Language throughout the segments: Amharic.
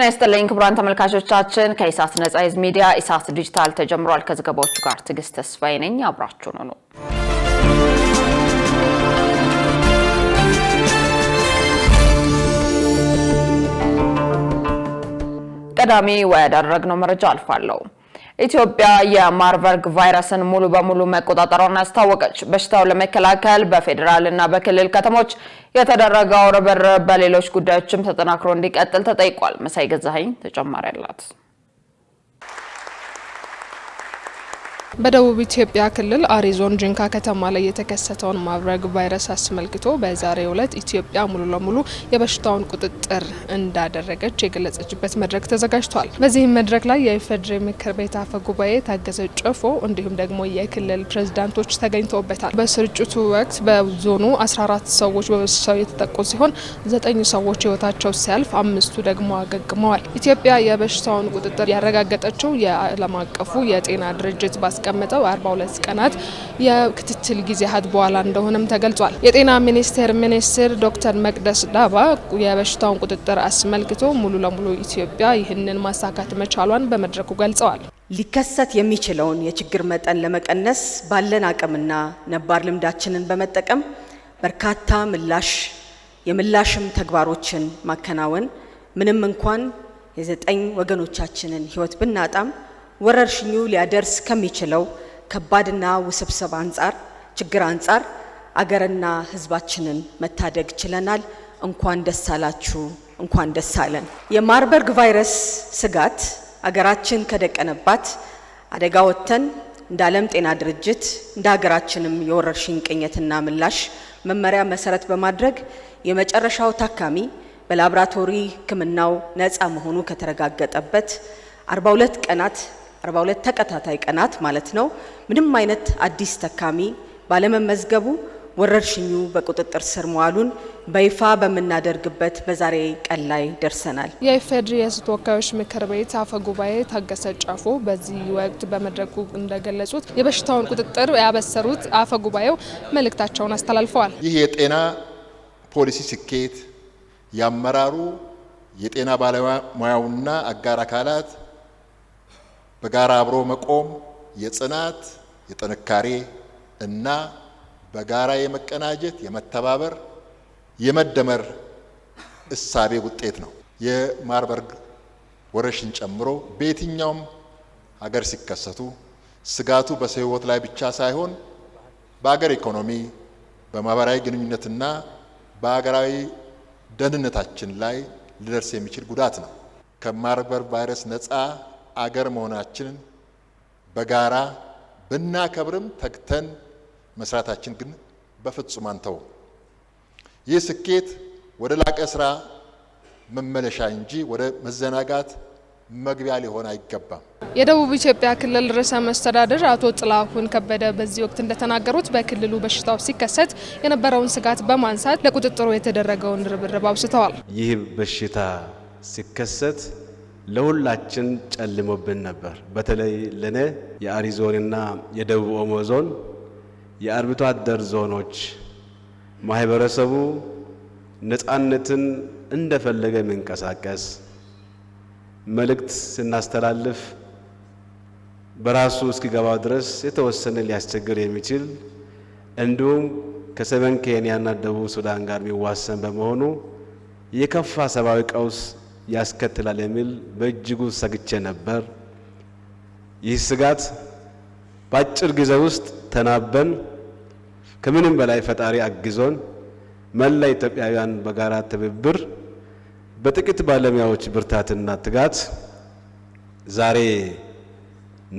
ጤና ይስጥልኝ ክቡራን ተመልካቾቻችን ከኢሳት ነጻ ሚዲያ ኢሳት ዲጂታል ተጀምሯል። ከዘገባዎቹ ጋር ትግስት ተስፋዬ ነኝ። አብራችሁን ሁኑ። ቀዳሚ ወዳደረግነው መረጃ አልፋለሁ። ኢትዮጵያ የማርበርግ ቫይረስን ሙሉ በሙሉ መቆጣጠሯን አስታወቀች። በሽታውን ለመከላከል በፌደራል እና በክልል ከተሞች የተደረገው ርብርብ በሌሎች ጉዳዮችም ተጠናክሮ እንዲቀጥል ተጠይቋል። መሳይ ገዛኸኝ ተጨማሪ አላት። በደቡብ ኢትዮጵያ ክልል አሪ ዞን ጂንካ ከተማ ላይ የተከሰተውን ማርበርግ ቫይረስ አስመልክቶ በዛሬው ዕለት ኢትዮጵያ ሙሉ ለሙሉ የበሽታውን ቁጥጥር እንዳደረገች የገለጸችበት መድረክ ተዘጋጅቷል። በዚህም መድረክ ላይ የኢፌዴሪ ምክር ቤት አፈ ጉባኤ ታገሰ ጨፎ እንዲሁም ደግሞ የክልል ፕሬዝዳንቶች ተገኝተውበታል። በስርጭቱ ወቅት በዞኑ 14 ሰዎች በበሽታው የተጠቁ ሲሆን 9 ሰዎች ህይወታቸው ሲያልፍ 5ቱ ደግሞ አገግመዋል። ኢትዮጵያ የበሽታውን ቁጥጥር ያረጋገጠችው የዓለም አቀፉ የጤና ድርጅት ቀመጠው 42 ቀናት የክትትል ጊዜያት በኋላ እንደሆነም ተገልጿል። የጤና ሚኒስትር ዶክተር መቅደስ ዳባ የበሽታውን ቁጥጥር አስመልክቶ ሙሉ ለሙሉ ኢትዮጵያ ይህንን ማሳካት መቻሏን በመድረኩ ገልጸዋል። ሊከሰት የሚችለውን የችግር መጠን ለመቀነስ ባለን አቅምና ነባር ልምዳችንን በመጠቀም በርካታ የምላሽም ተግባሮችን ማከናወን ምንም እንኳን የ9 ወገኖቻችንን ህይወት ብናጣም ወረርሽኙ ሊያደርስ ከሚችለው ከባድና ውስብስብ ችግር አንጻር አገርና ህዝባችንን መታደግ ችለናል። እንኳን ደስ አላችሁ፣ እንኳን ደስ አለን። የማርበርግ ቫይረስ ስጋት አገራችን ከደቀነባት አደጋ ወጥተን እንደ ዓለም ጤና ድርጅት እንደ ሀገራችንም የወረርሽኝ ቅኝትና ምላሽ መመሪያ መሰረት በማድረግ የመጨረሻው ታካሚ በላቦራቶሪ ሕክምናው ነፃ መሆኑ ከተረጋገጠበት 42 ተከታታይ ቀናት ማለት ነው ምንም አይነት አዲስ ተካሚ ባለመመዝገቡ ወረርሽኙ በቁጥጥር ስር መዋሉን በይፋ በመናደርግበት በዛሬ ቀን ላይ ደርሰናል። የኢፌዴሪ የሕዝብ ተወካዮች ምክር ቤት አፈ ጉባኤ ታገሰ ጫፎ በዚህ ወቅት በመድረኩ እንደገለጹት የበሽታውን ቁጥጥር ያበሰሩት አፈ ጉባኤው መልእክታቸውን አስተላልፈዋል። ይህ የጤና ፖሊሲ ስኬት ያመራሩ የጤና ባለሙያውና አጋር አካላት በጋራ አብሮ መቆም የጽናት የጥንካሬ እና በጋራ የመቀናጀት የመተባበር የመደመር እሳቤ ውጤት ነው። የማርበርግ ወረርሽኝ ጨምሮ በየትኛውም ሀገር ሲከሰቱ ስጋቱ በሰው ሕይወት ላይ ብቻ ሳይሆን በአገር ኢኮኖሚ፣ በማህበራዊ ግንኙነትና በአገራዊ ደህንነታችን ላይ ሊደርስ የሚችል ጉዳት ነው። ከማርበርግ ቫይረስ ነፃ አገር መሆናችንን በጋራ ብናከብርም ተግተን መስራታችን ግን በፍጹም አንተው። ይህ ስኬት ወደ ላቀ ስራ መመለሻ እንጂ ወደ መዘናጋት መግቢያ ሊሆን አይገባም። የደቡብ ኢትዮጵያ ክልል ርዕሰ መስተዳድር አቶ ጥላሁን ከበደ በዚህ ወቅት እንደተናገሩት በክልሉ በሽታው ሲከሰት የነበረውን ስጋት በማንሳት ለቁጥጥሩ የተደረገውን ርብርብ አውስተዋል። ይህ በሽታ ሲከሰት ለሁላችን ጨልሞብን ነበር። በተለይ ለኔ የአሪ ዞንና የደቡብ ኦሞ ዞን የአርብቶ አደር ዞኖች ማህበረሰቡ ነፃነትን እንደፈለገ መንቀሳቀስ መልእክት ስናስተላልፍ በራሱ እስኪገባው ድረስ የተወሰነ ሊያስቸግር የሚችል እንዲሁም ከሰሜን ኬንያና ደቡብ ሱዳን ጋር የሚዋሰን በመሆኑ የከፋ ሰብአዊ ቀውስ ያስከትላል የሚል በእጅጉ ሰግቼ ነበር። ይህ ስጋት በአጭር ጊዜ ውስጥ ተናበን ከምንም በላይ ፈጣሪ አግዞን መላ ኢትዮጵያውያን በጋራ ትብብር በጥቂት ባለሙያዎች ብርታትና ትጋት ዛሬ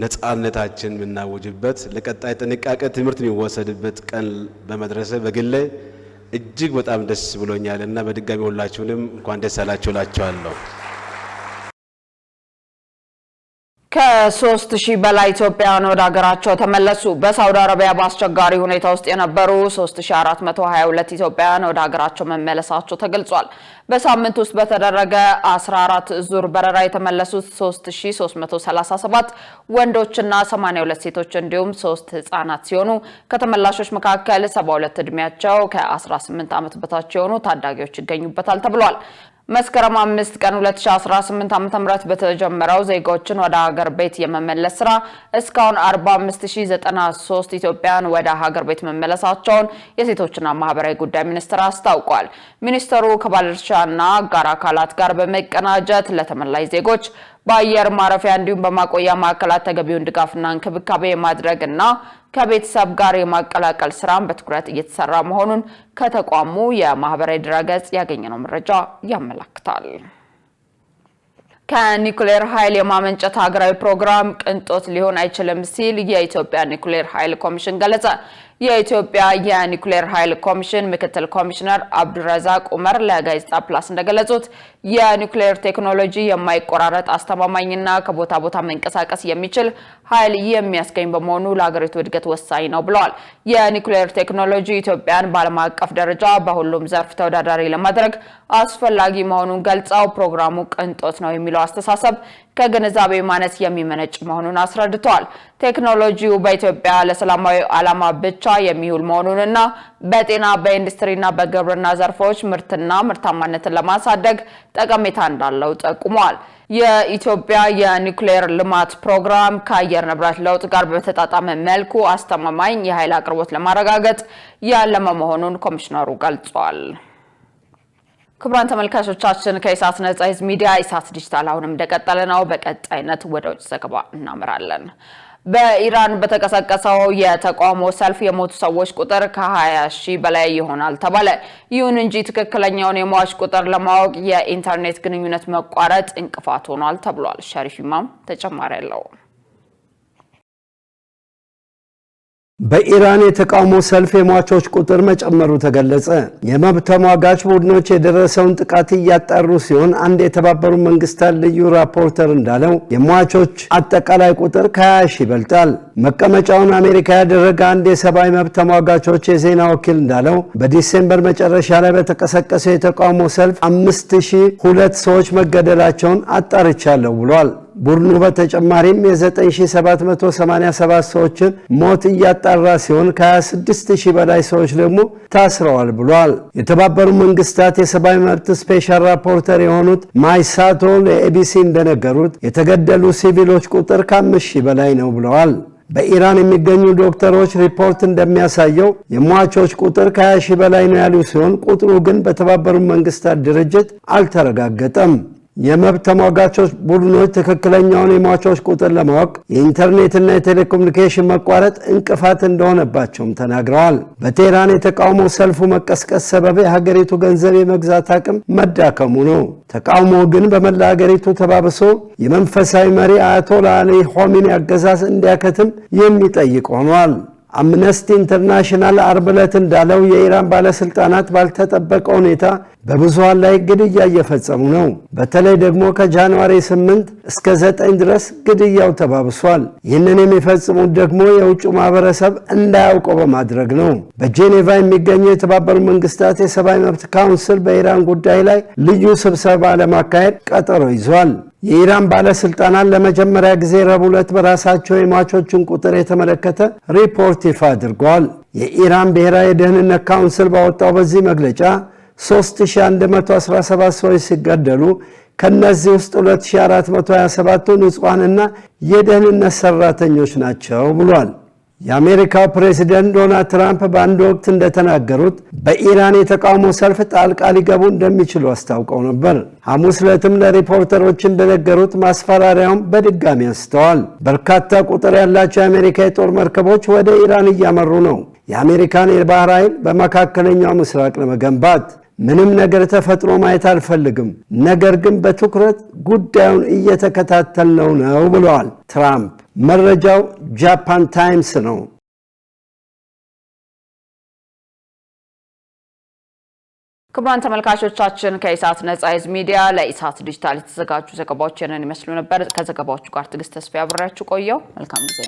ነፃነታችን የምናወጅበት ለቀጣይ ጥንቃቄ ትምህርት የሚወሰድበት ቀን በመድረሰ በግሌ እጅግ በጣም ደስ ብሎኛልና በድጋሚ ሁላችሁንም እንኳን ደስ አላችሁ እላችኋለሁ። ከ3000 በላይ ኢትዮጵያውያን ወደ ሀገራቸው ተመለሱ። በሳውዲ አረቢያ በአስቸጋሪ ሁኔታ ውስጥ የነበሩ 3422 ኢትዮጵያውያን ወደ ሀገራቸው መመለሳቸው ተገልጿል። በሳምንት ውስጥ በተደረገ 14 ዙር በረራ የተመለሱት 3337 ወንዶችና 82 ሴቶች እንዲሁም 3 ህጻናት ሲሆኑ ከተመላሾች መካከል 72 እድሜያቸው ከ18 ዓመት በታች የሆኑ ታዳጊዎች ይገኙበታል ተብሏል። መስከረም 5 ቀን 2018 ዓ.ም በተጀመረው ዜጎችን ወደ ሀገር ቤት የመመለስ ስራ እስካሁን 45093 ኢትዮጵያን ወደ ሀገር ቤት መመለሳቸውን የሴቶችና ማህበራዊ ጉዳይ ሚኒስቴር አስታውቋል። ሚኒስቴሩ ከባለድርሻና አጋር አካላት ጋር በመቀናጀት ለተመላሽ ዜጎች በአየር ማረፊያ እንዲሁም በማቆያ ማዕከላት ተገቢውን ድጋፍና እንክብካቤ ማድረግና ከቤተሰብ ጋር የማቀላቀል ስራን በትኩረት እየተሰራ መሆኑን ከተቋሙ የማህበራዊ ድረገጽ ያገኘነው መረጃ ያመለክታል። ከኒኩሌር ኃይል የማመንጨት ሀገራዊ ፕሮግራም ቅንጦት ሊሆን አይችልም ሲል የኢትዮጵያ ኒኩሌር ኃይል ኮሚሽን ገለጸ። የኢትዮጵያ የኒኩሌር ኃይል ኮሚሽን ምክትል ኮሚሽነር አብዱረዛቅ ኡመር ለጋዜጣ ፕላስ እንደገለጹት የኒኩሌር ቴክኖሎጂ የማይቆራረጥ አስተማማኝና ከቦታ ቦታ መንቀሳቀስ የሚችል ኃይል የሚያስገኝ በመሆኑ ለሀገሪቱ እድገት ወሳኝ ነው ብለዋል። የኒኩሌር ቴክኖሎጂ ኢትዮጵያን በዓለም አቀፍ ደረጃ በሁሉም ዘርፍ ተወዳዳሪ ለማድረግ አስፈላጊ መሆኑን ገልጸው ፕሮግራሙ ቅንጦት ነው የሚለው አስተሳሰብ ከግንዛቤ ማነስ የሚመነጭ መሆኑን አስረድተዋል። ቴክኖሎጂው በኢትዮጵያ ለሰላማዊ ዓላማ ብቻ የሚውል መሆኑንና በጤና በኢንዱስትሪና በግብርና ዘርፎች ምርትና ምርታማነትን ለማሳደግ ጠቀሜታ እንዳለው ጠቁመዋል። የኢትዮጵያ የኒኩሌር ልማት ፕሮግራም ከአየር ንብረት ለውጥ ጋር በተጣጣመ መልኩ አስተማማኝ የኃይል አቅርቦት ለማረጋገጥ ያለመ መሆኑን ኮሚሽነሩ ገልጸዋል። ክቡራን ተመልካቾቻችን ከኢሳት ነጻ ህዝብ ሚዲያ ኢሳት ዲጂታል አሁንም እንደቀጠለ ነው። በቀጣይነት ወደ ውጭ ዘገባ እናመራለን። በኢራን በተቀሰቀሰው የተቃውሞ ሰልፍ የሞቱ ሰዎች ቁጥር ከ20,000 በላይ ይሆናል ተባለ። ይሁን እንጂ ትክክለኛውን የሟች ቁጥር ለማወቅ የኢንተርኔት ግንኙነት መቋረጥ እንቅፋት ሆኗል ተብሏል። ሸሪፍ ኢማም ተጨማሪ አለው። በኢራን የተቃውሞ ሰልፍ የሟቾች ቁጥር መጨመሩ ተገለጸ። የመብት ተሟጋች ቡድኖች የደረሰውን ጥቃት እያጣሩ ሲሆን አንድ የተባበሩት መንግስታት ልዩ ራፖርተር እንዳለው የሟቾች አጠቃላይ ቁጥር ከ20,000 ይበልጣል። መቀመጫውን አሜሪካ ያደረገ አንድ የሰብአዊ መብት ተሟጋቾች የዜና ወኪል እንዳለው በዲሴምበር መጨረሻ ላይ በተቀሰቀሰው የተቃውሞ ሰልፍ 5,002 ሰዎች መገደላቸውን አጣርቻለሁ ብሏል። ቡድኑ በተጨማሪም የ9787 ሰዎችን ሞት እያጣራ ሲሆን ከ26,000 በላይ ሰዎች ደግሞ ታስረዋል ብሏል። የተባበሩት መንግስታት የሰብአዊ መብት ስፔሻል ራፖርተር የሆኑት ማይሳቶ ለኤቢሲ እንደነገሩት የተገደሉ ሲቪሎች ቁጥር ከ5,000 በላይ ነው ብለዋል። በኢራን የሚገኙ ዶክተሮች ሪፖርት እንደሚያሳየው የሟቾች ቁጥር ከ20,000 በላይ ነው ያሉ ሲሆን ቁጥሩ ግን በተባበሩት መንግስታት ድርጅት አልተረጋገጠም። የመብት ተሟጋቾች ቡድኖች ትክክለኛውን የሟቾች ቁጥር ለማወቅ የኢንተርኔትና የቴሌኮሙኒኬሽን መቋረጥ እንቅፋት እንደሆነባቸውም ተናግረዋል። በቴህራን የተቃውሞ ሰልፉ መቀስቀስ ሰበብ የሀገሪቱ ገንዘብ የመግዛት አቅም መዳከሙ ነው። ተቃውሞ ግን በመላ ሀገሪቱ ተባብሶ የመንፈሳዊ መሪ አያቶላ አሊ ሆሚኒ አገዛዝ እንዲያከትም የሚጠይቅ ሆኗል። አምነስቲ ኢንተርናሽናል አርብ ዕለት እንዳለው የኢራን ባለስልጣናት ባልተጠበቀ ሁኔታ በብዙሃን ላይ ግድያ እየፈጸሙ ነው። በተለይ ደግሞ ከጃንዋሪ 8 እስከ 9 ድረስ ግድያው ተባብሷል። ይህንን የሚፈጽሙት ደግሞ የውጭ ማህበረሰብ እንዳያውቀው በማድረግ ነው። በጄኔቫ የሚገኘው የተባበሩት መንግስታት የሰብአዊ መብት ካውንስል በኢራን ጉዳይ ላይ ልዩ ስብሰባ ለማካሄድ ቀጠሮ ይዟል። የኢራን ባለስልጣናት ለመጀመሪያ ጊዜ ረቡዕ ዕለት በራሳቸው የሟቾችን ቁጥር የተመለከተ ሪፖርት ይፋ አድርገዋል። የኢራን ብሔራዊ የደህንነት ካውንስል ባወጣው በዚህ መግለጫ 3117 ሰዎች ሲገደሉ ከነዚህ ውስጥ 2427ቱ ንጹሃንና የደህንነት ሰራተኞች ናቸው ብሏል። የአሜሪካው ፕሬዝዳንት ዶናልድ ትራምፕ በአንድ ወቅት እንደተናገሩት በኢራን የተቃውሞ ሰልፍ ጣልቃ ሊገቡ እንደሚችሉ አስታውቀው ነበር። ሐሙስ ዕለትም ለሪፖርተሮች እንደነገሩት ማስፈራሪያውን በድጋሚ አንስተዋል። በርካታ ቁጥር ያላቸው የአሜሪካ የጦር መርከቦች ወደ ኢራን እያመሩ ነው። የአሜሪካን የባህር ኃይል በመካከለኛው ምስራቅ ለመገንባት ምንም ነገር ተፈጥሮ ማየት አልፈልግም፣ ነገር ግን በትኩረት ጉዳዩን እየተከታተልነው ነው ብለዋል ትራምፕ። መረጃው ጃፓን ታይምስ ነው። ክቡራን ተመልካቾቻችን ከኢሳት ነጻ ህዝብ ሚዲያ ለኢሳት ዲጂታል የተዘጋጁ ዘገባዎች ይመስሉ ነበር። ከዘገባዎቹ ጋር ትዕግስት ተስፋ አብሬያችሁ ቆየው። መልካም ጊዜ